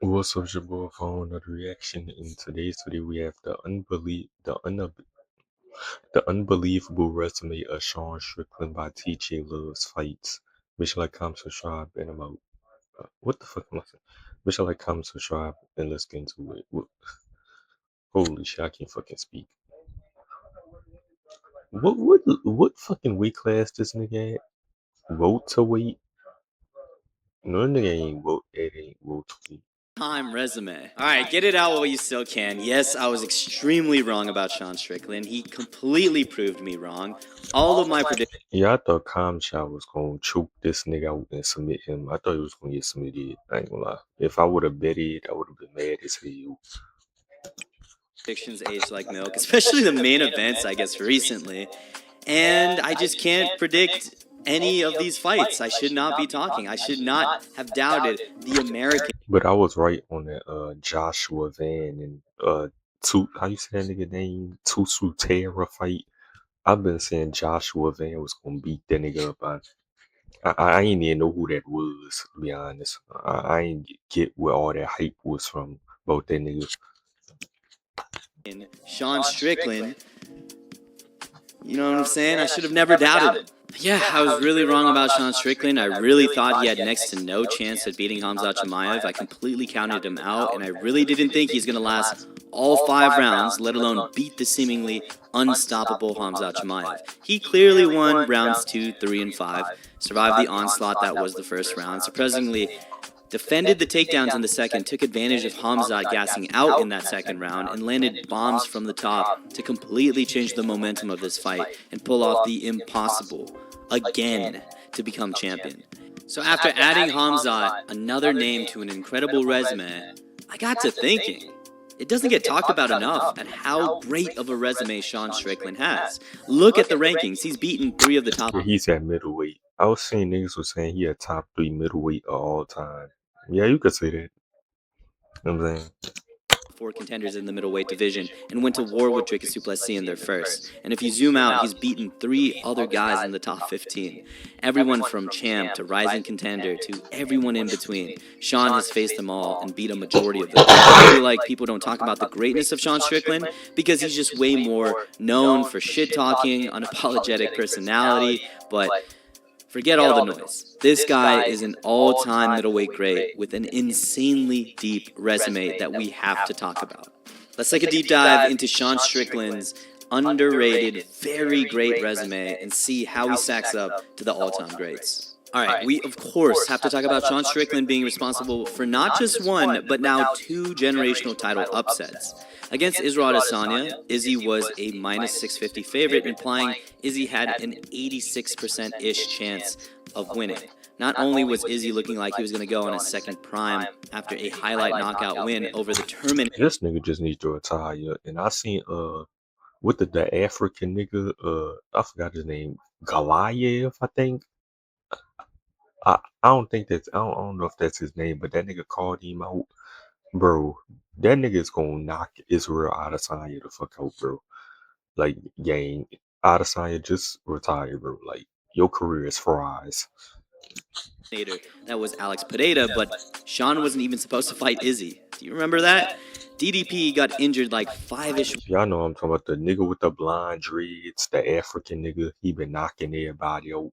What's up, your boy? For another reaction. In today's video, we have the unbelievable resume of Sean Strickland by TJ Loves Fights. Make sure like, comment, subscribe, and I'm out. What the fuck am I saying? Make sure like, comment, subscribe, and let's get into it. Holy shit, I can't fucking speak. What fucking weight class this nigga at? Welterweight? No, nigga ain't welterweight. Resume. All right, get it out while you still can. Yes, I was extremely wrong about Sean Strickland. He completely proved me wrong. All of my predictions Yeah, I thought Kamcha was gonna choke this nigga out and submit him. I thought he was gonna get submitted. I ain't gonna lie. If I would have bet it, I would have been mad as hell. aged like milk, especially the main events, I guess, recently. And I just can't predict any of these fights. I should not be talking. I should not have doubted the American. But I was right on that Joshua Van and how you say that nigga name? Tusu Terra fight. I've been saying Joshua Van was gonna beat that nigga up. I ain't even know who that was, to be honest. I ain't get where all that hype was from about that nigga. Sean Strickland, you know what I'm saying? I should have never doubted him. Yeah, I was really wrong about Sean Strickland. I really thought he had next to no chance at beating Khamzat Chimaev. I completely counted him out, and I really didn't think he's going to last all 5 rounds, let alone beat the seemingly unstoppable Khamzat Chimaev. He clearly won rounds 2, 3, and 5, survived the onslaught that was the first round, surprisingly defended the takedowns in the second, took advantage of Khamzat gassing out in that second round, and landed bombs from the top to completely change the momentum of this fight and pull off the impossible again to become champion. So after adding Khamzat, another name to an incredible resume, I got to thinking, it doesn't get talked about enough at how great of a resume Sean Strickland has. Look at the rankings. He's beaten 3 of the top. Yeah, he's at middleweight. I was seeing niggas was saying he a top 3 middleweight of all time. Yeah, you could say that. You know what I'm saying? 4 contenders in the middleweight division and went to war with Dricus du Plessis in their first. And if you zoom out, he's beaten 3 other guys in the top 15. Everyone from champ to rising contender to everyone in between. Sean has faced them all and beat a majority of them. I feel like people don't talk about the greatness of Sean Strickland because he's just way more known for shit-talking, unapologetic personality, but forget all the noise. This guy is an all-time middleweight great with an insanely deep resume that we have to talk about. Let's take a deep dive into Sean Strickland's underrated, very great resume and see how he stacks up to the all-time greats. All right, we of course have to talk about Sean Strickland being responsible for not just 1, but now 2 generational title upsets. Against Israel Adesanya, Izzy was a minus 650 favorite, implying Izzy had an 86%-ish chance of winning. Not only was Izzy looking like he was going to go on a second prime after a highlight knockout win over the Terminator. This nigga just needs to retire. And I seen with the African nigga, I forgot his name, Goliath, I think. I don't think that's I don't know if that's his name, but that nigga called him out. Bro, that nigga is gonna knock Israel Adesanya the fuck out, bro. Like, gang, Adesanya, just retire, bro. Like, your career is fries. That was Alex Pereira, but Sean wasn't even supposed to fight Izzy. Do you remember that? DDP got injured like 5-ish. Y'all know I'm talking about the nigga with the blonde dreads, the African nigga. He been knocking everybody out.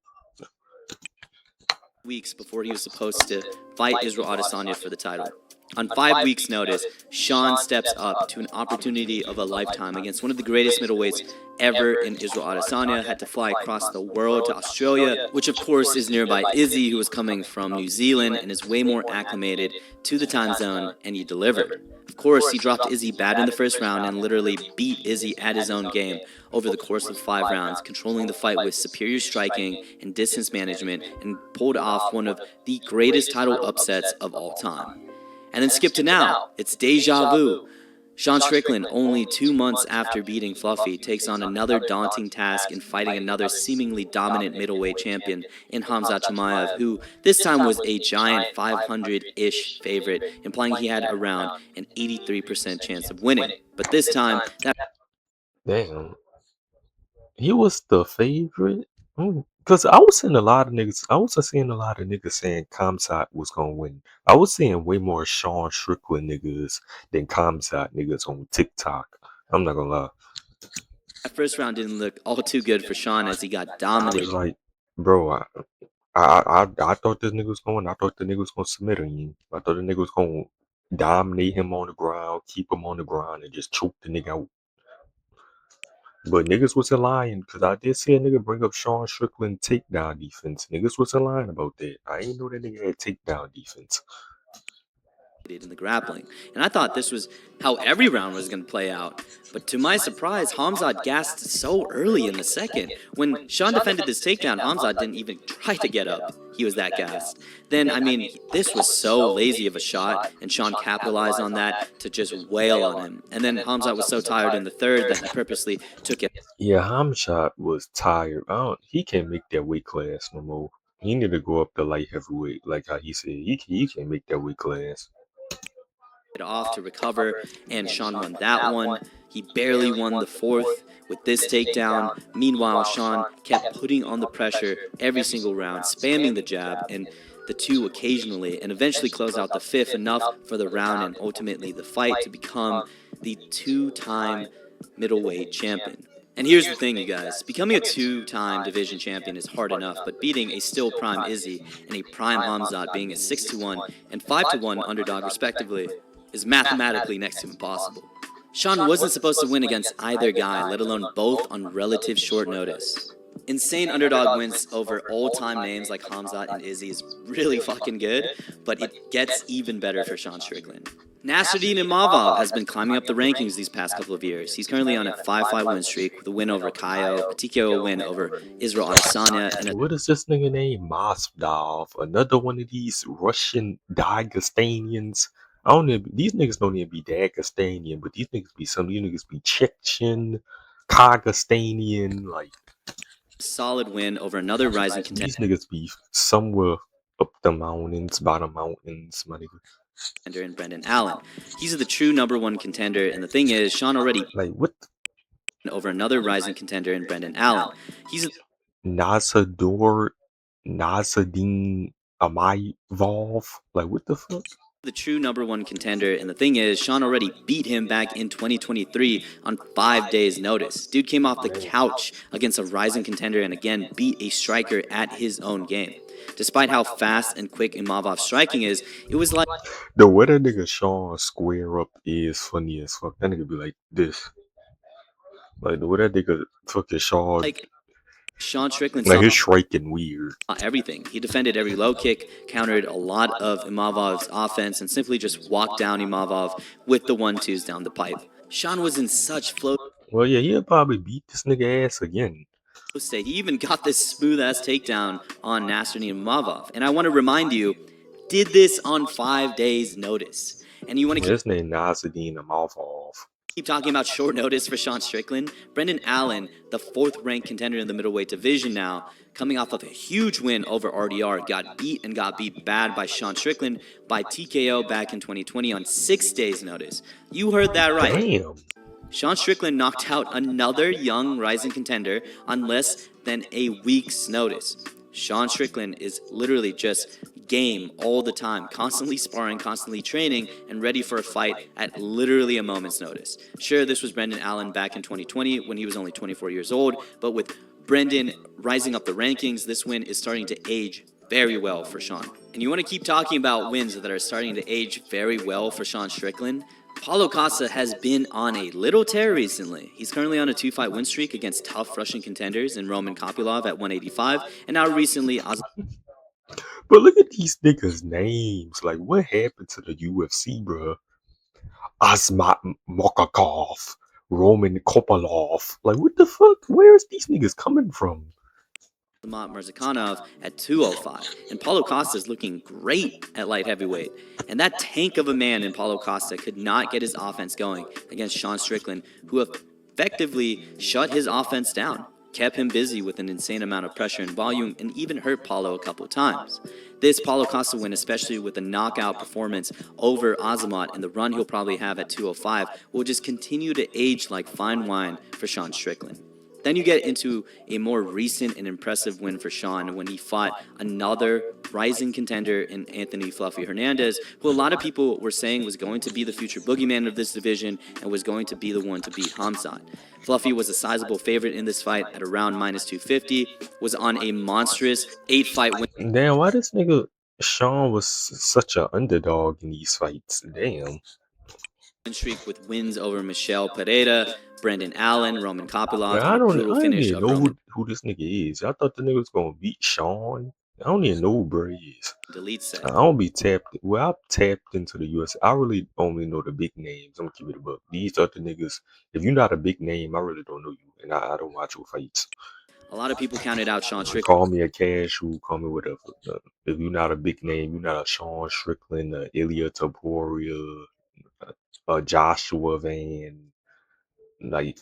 Weeks before he was supposed to fight Israel Adesanya for the title. On 5 weeks' notice, Sean steps up to an opportunity of a lifetime against one of the greatest middleweights ever in Israel Adesanya. Had to fly across the world to Australia, which of course is nearby Izzy, who was coming from New Zealand and is way more acclimated to the time zone, and he delivered. Of course, he dropped Izzy bad in the first round and literally beat Izzy at his own game over the course of 5 rounds, controlling the fight with superior striking and distance management, and pulled off one of the greatest title upsets of all time. And then skip to now, it's deja vu. Sean Strickland, only 2 months after beating Fluffy, takes on another daunting task in fighting another seemingly dominant middleweight champion in Khamzat Chimaev, who this time was a giant 500-ish favorite, implying he had around an 83% chance of winning. But this time, that Damn. He was the favorite? Because I was seeing a lot of niggas. I was seeing a lot of niggas saying Kamsat was gonna win. I was seeing way more Sean Strickland niggas than Kamsat niggas on TikTok. I'm not gonna lie. That first round didn't look all too good for Sean as he got It's dominated like, bro, I thought this nigga was going. I thought the nigga was gonna submit him. I thought the nigga was gonna dominate him on the ground, keep him on the ground, and just choke the nigga out. But niggas wasn't lying, because I did see a nigga bring up Sean Strickland takedown defense. Niggas wasn't lying about that. I ain't know that nigga had takedown defense. in the grappling. And I thought this was how every round was going to play out. But to my surprise, Hamzat gassed so early in the second. When Sean defended this takedown, Hamzat didn't even try to get up. He was that gassed. Then, I mean, this was so lazy of a shot, and Sean capitalized on that to just wail on him. And then Hamzat was so tired in the third that he purposely took it Yeah, Hamshot was tired. He can't make that weight class no more. He need to go up to light heavyweight, like how he said. He can't make that weight class. off to recover, and Sean won that one. He barely won the fourth with this takedown. Meanwhile, Sean kept putting on the pressure every single round, spamming the jab and the two occasionally, and eventually closed out the fifth, enough for the round and ultimately the fight to become the two-time middleweight champion. And here's the thing, you guys. Becoming a two-time division champion is hard enough, but beating a still prime Izzy and a prime Hamzat, being a 6-1 and 5-1 underdog respectively, is mathematically next to impossible. Sean wasn't supposed to win against either guy, let alone both on relative short notice. Insane underdog wins over all-time names like Hamzat and Izzy is really fucking good, but it gets even better for Sean Strickland. Nasruddin Imavov has been climbing up the rankings these past couple of years. He's currently on a 5-5 win streak with a win over Kaio, a TKO win over Israel Adesanya, and a What is this nigga named Masvidal? Another one of these Russian Dagestanians. I don't know. These niggas don't even be Dagestanian, but these niggas be some. These niggas be Chechen, Kyrgyzstanian. Like solid win over another rising contender these niggas be somewhere up the mountains, by the mountains, my nigga. in Brendan Allen. He's the true #1 contender, and the thing is, Sean already Like what? over another rising contender in Brendan Allen. He's Nazador, Nazadin Amayvov. Like what the fuck? the true #1 contender, and the thing is, Sean already beat him back in 2023 on 5 days' notice. Dude came off the couch against a rising contender and again beat a striker at his own game. Despite how fast and quick Imavov's striking is, it was like The way that nigga Sean square up is funny as fuck. That nigga be like this. Like the way that nigga fucking Sean, Sean Strickland like saw his striking weird. everything. He defended every low kick, countered a lot of Imavov's offense, and simply just walked down Imavov with the 1-2s down the pipe. Sean was in such flow Well, yeah, he'll probably beat this nigga ass again. state. He even got this smooth-ass takedown on Nasruddin Imavov. And I want to remind you, did this on 5 days' notice. And you want to His name Nazadine Amalfov. keep talking about short notice for Sean Strickland. Brendan Allen, the 4th-ranked contender in the middleweight division now, coming off of a huge win over RDR, got beat bad by Sean Strickland by TKO back in 2020 on 6 days' notice. You heard that right. Damn. Sean Strickland knocked out another young rising contender on less than a week's notice. Sean Strickland is literally just game all the time, constantly sparring, constantly training, and ready for a fight at literally a moment's notice. Sure, this was Brendan Allen back in 2020 when he was only 24 years old, but with Brendan rising up the rankings, this win is starting to age very well for Sean. And you want to keep talking about wins that are starting to age very well for Sean Strickland? Paulo Costa has been on a little tear recently. He's currently on a 2-fight win streak against tough Russian contenders in Roman Kopylov at 185, and now recently But look at these niggas' names. Like, what happened to the UFC, bro? Asmat Mokakov, Roman Kopylov. Like, what the fuck? Where's these niggas coming from? Mirzakhanov at 205. And Paulo Costa is looking great at light heavyweight. And that tank of a man in Paulo Costa could not get his offense going against Sean Strickland, who effectively shut his offense down, kept him busy with an insane amount of pressure and volume, and even hurt Paulo a couple times. This Paulo Costa win, especially with a knockout performance over Azamat and the run he'll probably have at 205, will just continue to age like fine wine for Sean Strickland. Then you get into a more recent and impressive win for Sean when he fought another rising contender in Anthony Fluffy Hernandez, who a lot of people were saying was going to be the future boogeyman of this division and was going to be the one to beat Hamzat. Fluffy was a sizable favorite in this fight at around minus 250, was on a monstrous 8-fight win Damn, why this nigga Sean was such an underdog in these fights? Damn. streak with wins over Michelle Pereira, Brendan Allen, Roman Kopylov, Man, and a brutal I don't finish even of know Roman who this nigga is. I thought the nigga was gonna beat Sean. I don't even know who bro is. Delitse. I don't be tapped. Well, I'm tapped into the US. I really only know the big names. I'm gonna keep it a buck. These other niggas, if you're not a big name, I really don't know you, and I don't watch your fights. A lot of people counted out Sean Strickland. Call me a casual. Call me whatever. If you're not a big name, you're not a Sean Strickland, Ilya Taporia, Joshua Van. Like,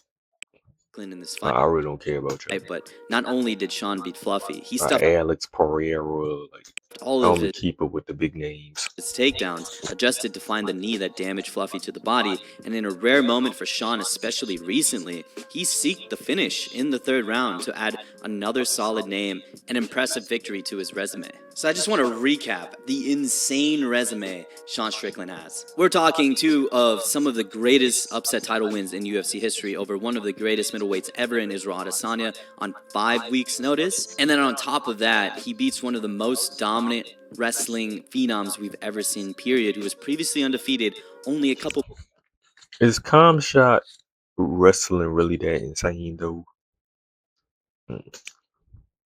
In this fight. I really don't care about you. But not only did Sean beat Fluffy, he stuffed Alex Pereira. Like, all I of only keep up with the big names. his takedowns, adjusted to find the knee that damaged Fluffy to the body, and in a rare moment for Sean, especially recently, he seeked the finish in the third round to add another solid name and impressive victory to his resume. So I just want to recap the insane resume Sean Strickland has. We're talking two of some of the greatest upset title wins in UFC history over one of the greatest middleweights ever in Israel Adesanya on 5 weeks' notice. And then on top of that, he beats one of the most dominant wrestling phenoms we've ever seen, period, who was previously undefeated only a couple Is Calm Shot wrestling really that insane though?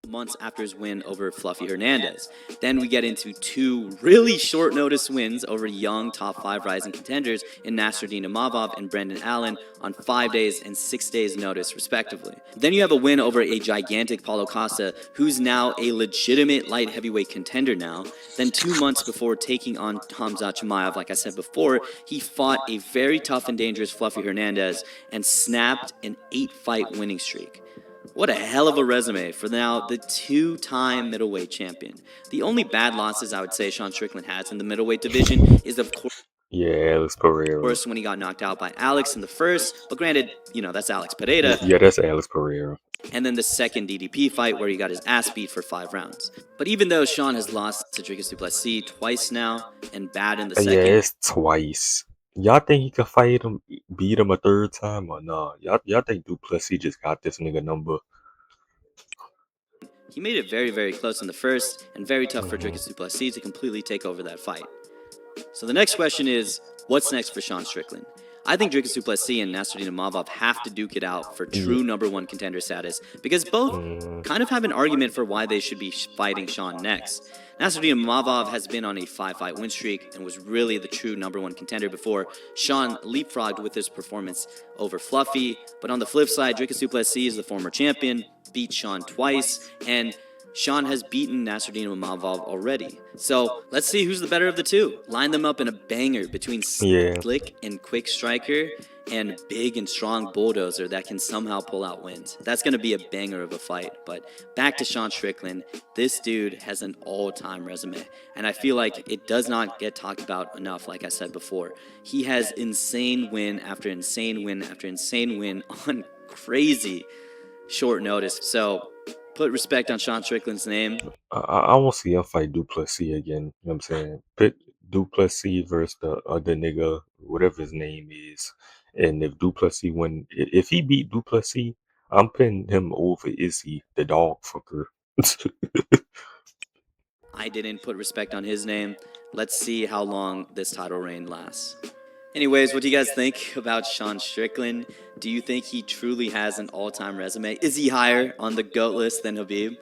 months after his win over Fluffy Hernandez. Then we get into two really short notice wins over young top 5 rising contenders in Nasruddin Imavov and Brendan Allen on 5 days and 6 days notice respectively. Then you have a win over a gigantic Paulo Costa, who's now a legitimate light heavyweight contender now. Then 2 months before taking on Hamzat Chimaev, like I said before, he fought a very tough and dangerous Fluffy Hernandez and snapped an 8-fight winning streak. What a hell of a resume for now the 2-time middleweight champion. The only bad losses I would say Sean Strickland has in the middleweight division is, of Yeah, Alex Pereira. course, when he got knocked out by Alex in the first, but granted, that's Alex Pereira. Yeah, that's Alex Pereira. And then the second DDP fight where he got his ass beat for 5 rounds. But even though Sean has lost to Dricus du Plessis twice now and bad in the second, Yeah, it's twice. Y'all think he could fight him, beat him a third time or nah? Y'all think du Plessis just got this nigga number? he made it very, very close in the first and very tough for Dricus du Plessis to completely take over that fight. So the next question is, what's next for Sean Strickland? I think Dricus du Plessis and Nasruddin Imavov have to duke it out for true number 1 contender status because both kind of have an argument for why they should be fighting Sean next. Nasruddin Imavov has been on a 5-fight win streak and was really the true number 1 contender before Sean leapfrogged with his performance over Fluffy. But on the flip side, Dricus du Plessis is the former champion, beat Sean twice, and Sean has beaten Nasruddin Imavov already. So let's see who's the better of the two. Line them up in a banger between slick and quick striker and big and strong bulldozer that can somehow pull out wins. That's going to be a banger of a fight. But back to Sean Strickland, this dude has an all-time resume. And I feel like it does not get talked about enough, like I said before. He has insane win after insane win after insane win on crazy short notice. So put respect on Sean Strickland's name. I want to see him fight du Plessis again. You know what I'm saying? Pit du Plessis versus the other nigga, whatever his name is. And if du Plessis win, if he beat du Plessis, I'm putting him over Izzy, the dog fucker. I didn't put respect on his name. Let's see how long this title reign lasts. Anyways, what do you guys think about Sean Strickland? Do you think he truly has an all-time resume? Is he higher on the GOAT list than Khabib?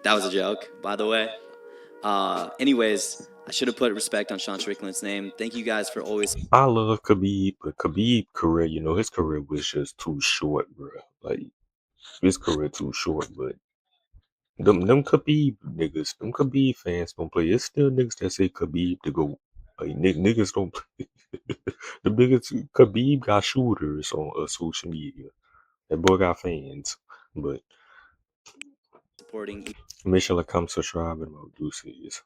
That was a joke, by the way. Anyways, I should have put respect on Sean Strickland's name. Thank you guys for always... I love Khabib, but Khabib career, his career was just too short, bro. Like, his career too short, but them Khabib niggas, them Khabib fans don't play. It's still niggas that say Khabib to go. Like, niggas don't play. The biggest Khabib got shooters on social media. That boy got fans, but supporting make sure to come subscribe and about deuces.